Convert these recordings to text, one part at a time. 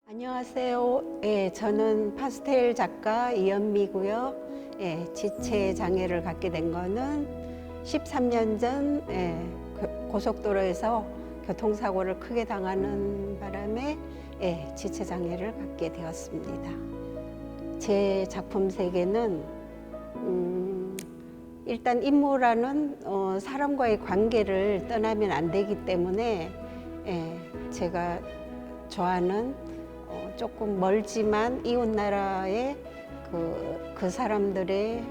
안녕하세요. 저는 파스텔 작가 이연미고요. 지체 장애를 갖게 된 거는 13년 전 고속도로에서 교통사고를 크게 당하는 바람에 지체 장애를 갖게 되었습니다. 제 작품 세계는 일단 인물화는 사람과의 관계를 떠나면 안 되기 때문에 제가 좋아하는 조금 멀지만 이웃 나라의 그 사람들의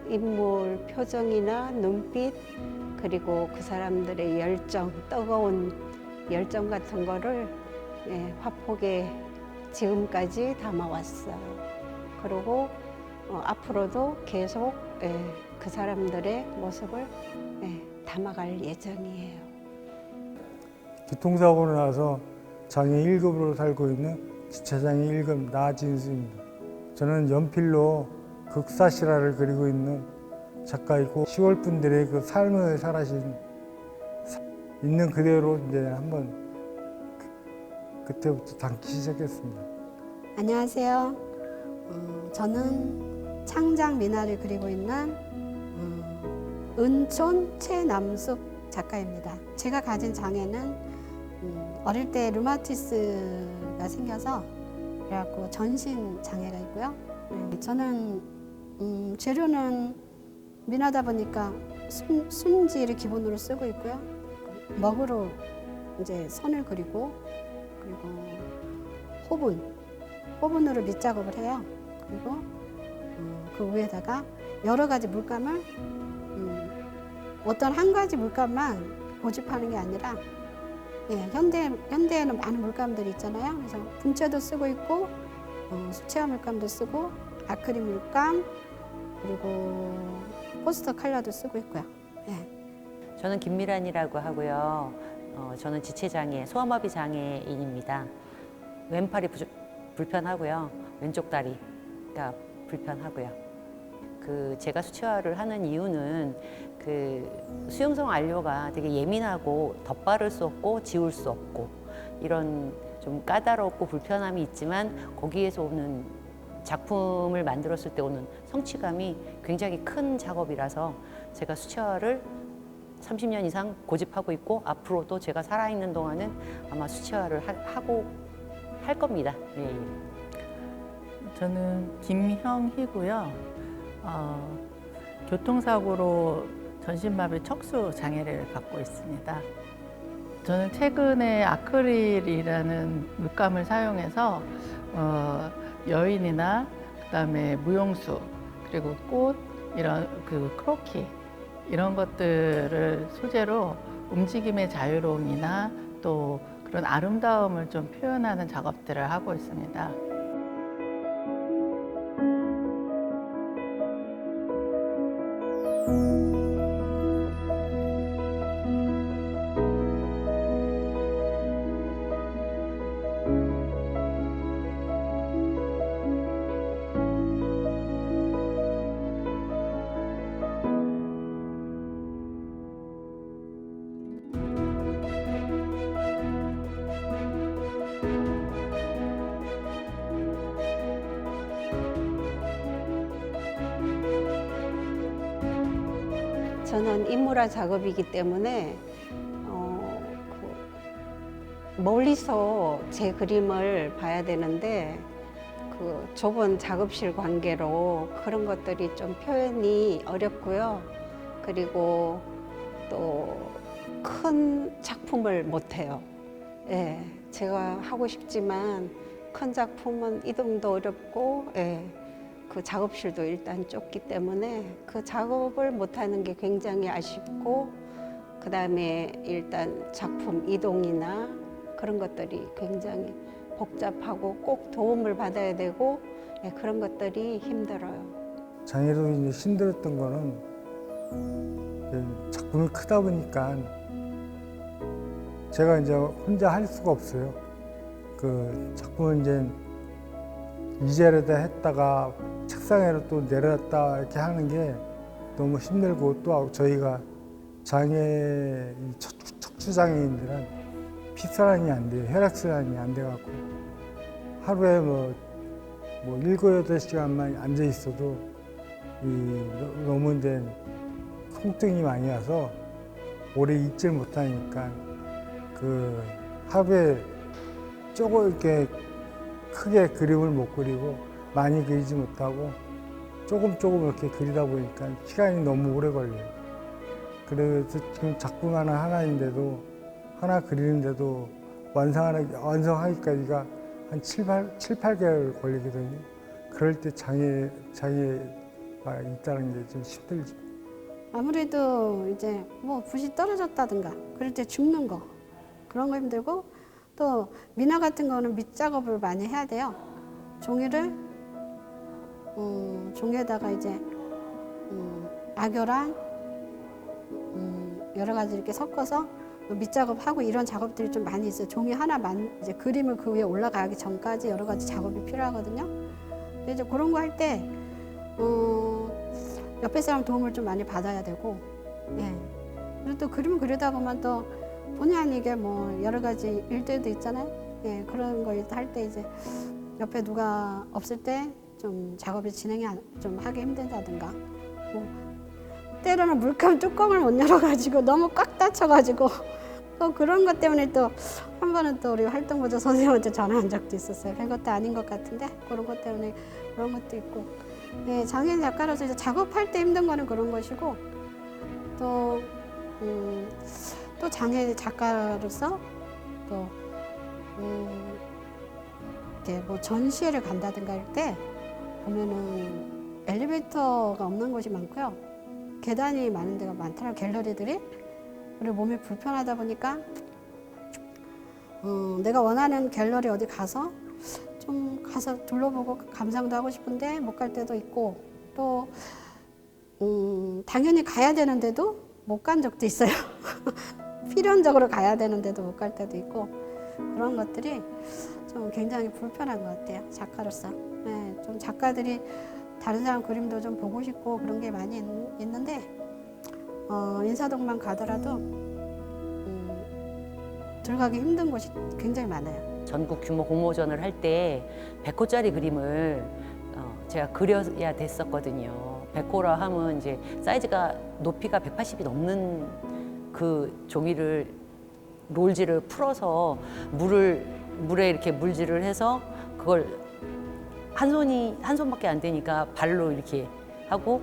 인물 표정이나 눈빛, 그리고 그 사람들의 열정, 뜨거운 열정 같은 거를 화폭에 지금까지 담아왔어요. 그리고 앞으로도 계속 그 사람들의 모습을 담아갈 예정이에요. 교통사고로 나서 장애 1급으로 살고 있는 지체장애 1급 나진수입니다. 저는 연필로 극사실화를 그리고 있는 작가이고 10월 분들의 그 삶을 살아신 있는 그대로 이제 한번 그때부터 담기 시작했습니다. 안녕하세요. 저는 창작 미나를 그리고 있는 은촌 최남숙 작가입니다. 제가 가진 장애는 어릴 때 류마티스가 생겨서 그래갖고 전신 장애가 있고요. 저는 재료는 미나다 보니까 순지를 기본으로 쓰고 있고요. 먹으로 이제 선을 그리고 호분으로 밑작업을 해요. 그리고 그 위에다가 여러 가지 물감을 어떤 한 가지 물감만 고집하는 게 아니라 현대에는 많은 물감들이 있잖아요. 그래서 분체도 쓰고 있고 수채화 물감도 쓰고 아크릴 물감 그리고 포스터 컬러도 쓰고 있고요. 저는 김미란이라고 하고요. 저는 지체장애, 소아마비 장애인입니다. 왼팔이 불편하고요. 왼쪽 다리가 불편하고요. 제가 수채화를 하는 이유는 수용성 안료가 되게 예민하고 덧바를 수 없고 지울 수 없고 이런 좀 까다롭고 불편함이 있지만 거기에서 오는 작품을 만들었을 때 오는 성취감이 굉장히 큰 작업이라서 제가 수채화를 30년 이상 고집하고 있고 앞으로도 제가 살아있는 동안은 아마 수채화를 하고 할 겁니다. 네. 저는 김형희고요. 교통사고로 전신마비 척수 장애를 갖고 있습니다. 저는 최근에 아크릴이라는 물감을 사용해서 여인이나 그다음에 무용수 그리고 꽃 이런 크로키 이런 것들을 소재로 움직임의 자유로움이나 또 그런 아름다움을 좀 표현하는 작업들을 하고 있습니다. 저는 인물화 작업이기 때문에 멀리서 제 그림을 봐야 되는데 좁은 작업실 관계로 그런 것들이 좀 표현이 어렵고요. 그리고 또 큰 작품을 못해요. 제가 하고 싶지만 큰 작품은 이동도 어렵고 그 작업실도 일단 좁기 때문에 그 작업을 못하는 게 굉장히 아쉽고, 그 다음에 일단 작품 이동이나 그런 것들이 굉장히 복잡하고 꼭 도움을 받아야 되고 예, 그런 것들이 힘들어요. 장애로 이제 힘들었던 거는 작품이 크다 보니까 제가 이제 혼자 할 수가 없어요. 그 작품을 이제 이자리에다 했다가 책상에로 또 내려놨다 이렇게 하는 게 너무 힘들고, 또 저희가 장애, 척추 장애인들은 피순환이 안 돼요. 혈액순환이 안 돼갖고 하루에 뭐 7, 8시간만 앉아 있어도 너무 이제 통증이 많이 와서 오래 있질 못하니까 그 하루에 조금 이렇게 크게 그림을 못 그리고 많이 그리지 못하고 조금 이렇게 그리다 보니까 시간이 너무 오래 걸려요. 그래서 지금 작품 하나인데도 하나 그리는데도 완성하기까지가 한 7, 8개월 걸리거든요. 그럴 때 장애가 있다는 게 좀 힘들죠. 아무래도 이제 뭐 붓이 떨어졌다든가 그럴 때 줍는 거 그런 거 힘들고, 또 미나 같은 거는 밑작업을 많이 해야 돼요. 종이를 종이에다가 이제 악여랑 여러 가지 이렇게 섞어서 밑작업하고 이런 작업들이 좀 많이 있어요. 종이 하나만 이제 그림을 그 위에 올라가기 전까지 여러 가지 작업이 필요하거든요. 근데 이제 그런 거 할 때 옆에 사람 도움을 좀 많이 받아야 되고, 예. 그리고 또 그림을 그리다 보면 또 본의 아니게 뭐 여러 가지 일들도 있잖아요. 예, 그런 거 할 때 이제 옆에 누가 없을 때 좀 작업이 진행이 좀 하기 힘들다든가, 뭐 때로는 물감 뚜껑을 못 열어가지고 너무 꽉 닫혀가지고 또 그런 것 때문에 또 한 번은 또 우리 활동보조 선생님한테 전화한 적도 있었어요. 별것도 아닌 것 같은데 그런 것 때문에 그런 것도 있고. 네, 장애인 작가로서 이제 작업할 때 힘든 거는 그런 것이고, 또 장애 작가로서 또 이제 뭐 전시회를 간다든가 할 때 보면은 엘리베이터가 없는 곳이 많고요. 계단이 많은 데가 많더라고요, 갤러리들이. 그리고 몸이 불편하다 보니까 내가 원하는 갤러리 어디 가서 좀 가서 둘러보고 감상도 하고 싶은데 못 갈 때도 있고, 또 당연히 가야 되는데도 못 간 적도 있어요. 필연적으로 가야 되는데도 못 갈 때도 있고, 그런 것들이 좀 굉장히 불편한 것 같아요, 작가로서. 네, 좀 작가들이 다른 사람 그림도 좀 보고 싶고 그런 게 많이 있는데 인사동만 가더라도 들어가기 힘든 곳이 굉장히 많아요. 전국 규모 공모전을 할 때 100호짜리 그림을 제가 그려야 됐었거든요. 100호라 하면 이제 사이즈가 높이가 180이 넘는 그 종이를 롤지를 풀어서 물에 이렇게 물질을 해서 그걸 한 손밖에 안 되니까 발로 이렇게 하고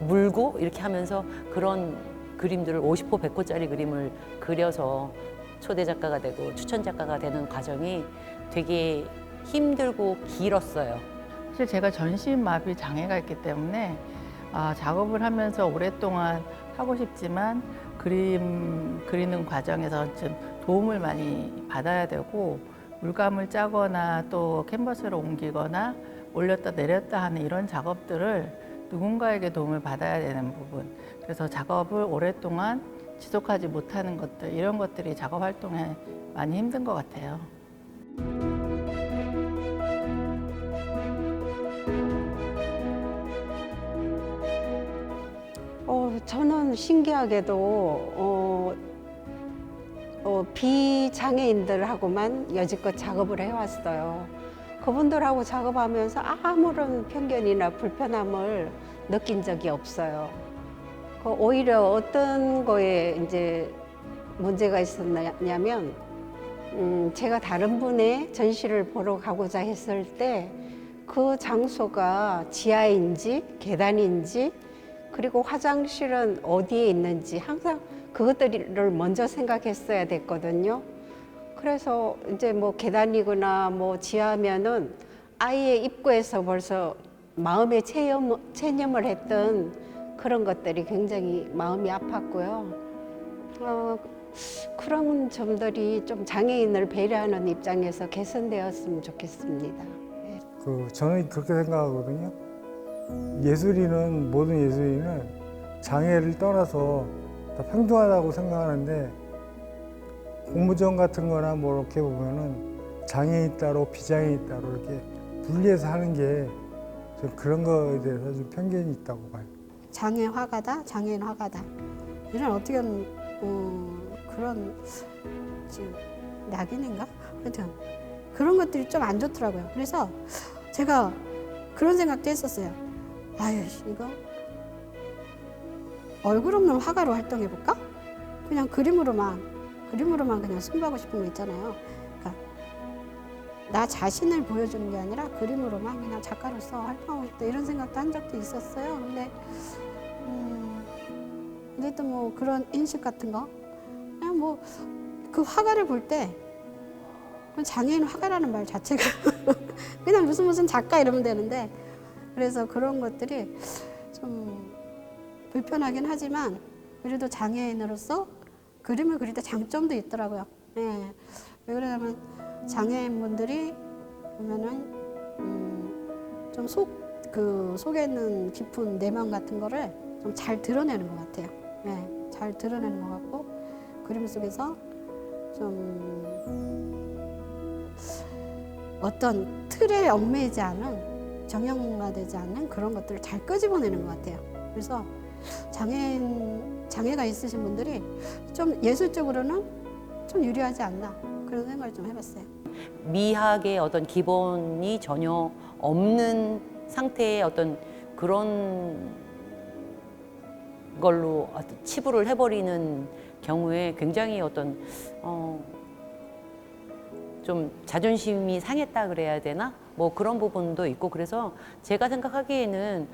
물고 이렇게 하면서 그런 그림들을 50호, 100호짜리 그림을 그려서 초대 작가가 되고 추천 작가가 되는 과정이 되게 힘들고 길었어요. 사실 제가 전신마비 장애가 있기 때문에 작업을 하면서 오랫동안 하고 싶지만 그림 그리는 과정에서 좀 도움을 많이 받아야 되고, 물감을 짜거나 또 캔버스로 옮기거나 올렸다 내렸다 하는 이런 작업들을 누군가에게 도움을 받아야 되는 부분, 그래서 작업을 오랫동안 지속하지 못하는 것들, 이런 것들이 작업 활동에 많이 힘든 것 같아요. 저는 신기하게도 비장애인들하고만 여지껏 작업을 해왔어요. 그분들하고 작업하면서 아무런 편견이나 불편함을 느낀 적이 없어요. 오히려 어떤 거에 이제 문제가 있었냐면, 제가 다른 분의 전시를 보러 가고자 했을 때 그 장소가 지하인지 계단인지 그리고 화장실은 어디에 있는지 항상 그것들을 먼저 생각했어야 됐거든요. 그래서 이제 뭐 계단이거나 뭐 지하면은 아예 입구에서 벌써 마음의 체념을 했던 그런 것들이 굉장히 마음이 아팠고요. 그런 점들이 좀 장애인을 배려하는 입장에서 개선되었으면 좋겠습니다. 저는 그렇게 생각하거든요. 예술인은 모든 예술인은 장애를 떠나서 다 평등하다고 생각하는데 공모전 같은 거나 뭐 이렇게 보면은 장애인 따로 비장애인 따로 이렇게 분리해서 하는 게 좀 그런 거에 대해서 좀 편견이 있다고 봐요. 장애 화가다, 장애인 화가다. 이런 어떻게 그런 지금 낙인인가? 하여튼 그런 것들이 좀 안 좋더라고요. 그래서 제가 그런 생각도 했었어요. 아유, 이거 얼굴 없는 화가로 활동해볼까? 그냥 그림으로만 그냥 승부하고 싶은 거 있잖아요. 그러니까 나 자신을 보여주는 게 아니라 그림으로만 그냥 작가로서 활동하고 싶다 이런 생각도 한 적도 있었어요. 근데 또 뭐 그런 인식 같은 거 그냥 뭐 그 화가를 볼 때 장애인 화가라는 말 자체가 그냥 무슨 작가 이러면 되는데 그래서 그런 것들이 좀 불편하긴 하지만 그래도 장애인으로서 그림을 그릴 때 장점도 있더라고요. 예. 왜 그러냐면 장애인분들이 보면은 좀 속에 있는 깊은 내면 같은 거를 좀 잘 드러내는 것 같아요. 예. 잘 드러내는 것 같고 그림 속에서 좀 어떤 틀에 얽매이지 않은 정형화되지 않는 그런 것들을 잘 끄집어내는 것 같아요. 그래서 장애가 있으신 분들이 좀 예술적으로는 좀 유리하지 않나 그런 생각을 좀 해봤어요. 미학의 어떤 기본이 전혀 없는 상태의 어떤 그런 걸로 치부를 해버리는 경우에 굉장히 어떤 좀 자존심이 상했다 그래야 되나? 뭐 그런 부분도 있고 그래서 제가 생각하기에는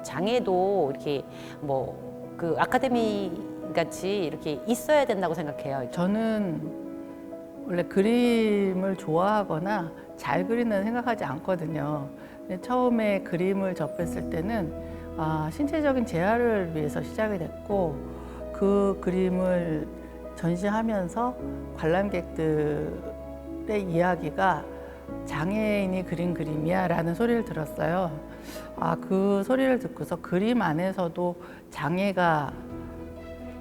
장애도 이렇게 뭐 그 아카데미 같이 이렇게 있어야 된다고 생각해요. 저는 원래 그림을 좋아하거나 잘 그리는 생각하지 않거든요. 근데 처음에 그림을 접했을 때는 신체적인 재활을 위해서 시작이 됐고 그 그림을 전시하면서 관람객들의 이야기가 장애인이 그린 그림이야 라는 소리를 들었어요. 그 소리를 듣고서 그림 안에서도 장애가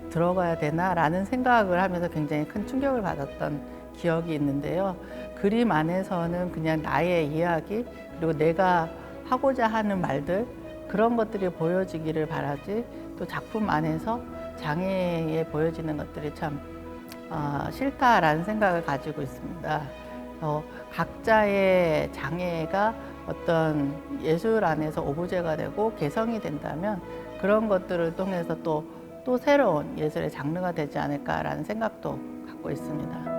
들어가야 되나 라는 생각을 하면서 굉장히 큰 충격을 받았던 기억이 있는데요. 그림 안에서는 그냥 나의 이야기 그리고 내가 하고자 하는 말들 그런 것들이 보여지기를 바라지 또 작품 안에서 장애에 보여지는 것들이 참 싫다라는 생각을 가지고 있습니다. 각자의 장애가 어떤 예술 안에서 오브제가 되고 개성이 된다면 그런 것들을 통해서 또 새로운 예술의 장르가 되지 않을까라는 생각도 갖고 있습니다.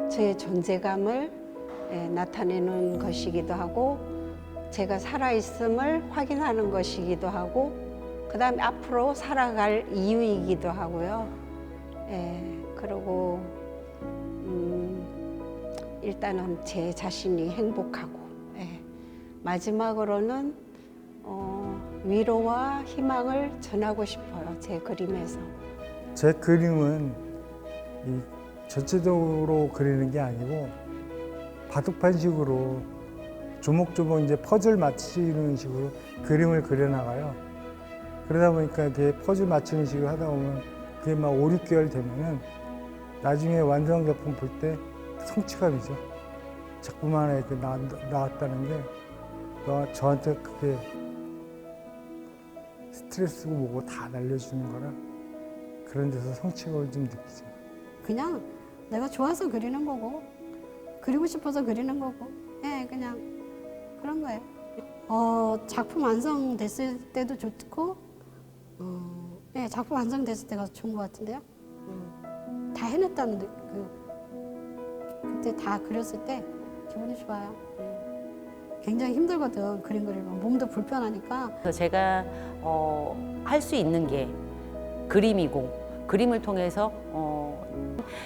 제 존재감을 나타내는 것이기도 하고 제가 살아있음을 확인하는 것이기도 하고 그 다음에 앞으로 살아갈 이유이기도 하고요. 그리고 일단은 제 자신이 행복하고 마지막으로는 위로와 희망을 전하고 싶어요. 제 그림에서. 제 그림은 전체적으로 그리는 게 아니고 바둑판식으로 조목조목 이제 퍼즐 맞추는 식으로 그림을 그려나가요. 그러다 보니까 이렇게 퍼즐 맞추는 식으로 하다 보면 그게 막 5, 6개월 되면은 나중에 완성 작품 볼 때 성취감이죠. 작품 하나 이렇게 나왔다는 게 저한테 그게 스트레스고 뭐고 다 날려주는 거라 그런 데서 성취감을 좀 느끼죠. 그냥 내가 좋아서 그리는 거고 그리고 싶어서 그리는 거고 그냥 그런 거예요. 작품 완성됐을 때도 좋고 작품 완성됐을 때가 좋은 것 같은데요. 다 해냈다는 그때 다 그렸을 때 기분이 좋아요. 굉장히 힘들거든 그림 그리면 몸도 불편하니까. 그래서 제가 할 수 있는 게 그림이고 그림을 통해서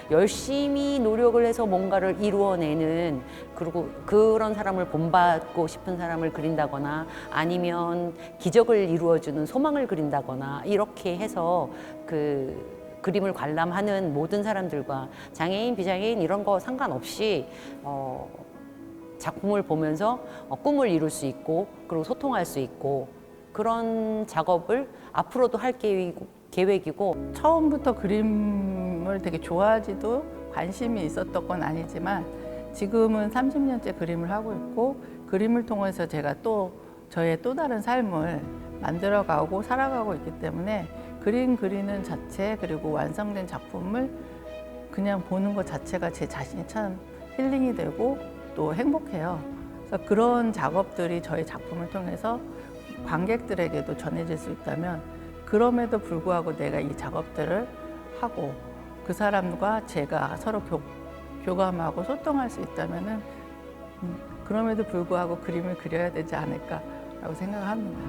열심히 노력을 해서 뭔가를 이루어내는, 그리고 그런 사람을 본받고 싶은 사람을 그린다거나 아니면 기적을 이루어주는 소망을 그린다거나 이렇게 해서 그 그림을 관람하는 모든 사람들과 장애인, 비장애인 이런 거 상관없이 작품을 보면서 꿈을 이룰 수 있고 그리고 소통할 수 있고 그런 작업을 앞으로도 할 계획이고. 처음부터 그림을 되게 좋아하지도 관심이 있었던 건 아니지만 지금은 30년째 그림을 하고 있고 그림을 통해서 제가 또 저의 또 다른 삶을 만들어가고 살아가고 있기 때문에 그림 그리는 자체 그리고 완성된 작품을 그냥 보는 것 자체가 제 자신이 참 힐링이 되고 또 행복해요. 그래서 그런 작업들이 저의 작품을 통해서 관객들에게도 전해질 수 있다면 그럼에도 불구하고 내가 이 작업들을 하고 그 사람과 제가 서로 교감하고 소통할 수 있다면은 그럼에도 불구하고 그림을 그려야 되지 않을까라고 생각합니다.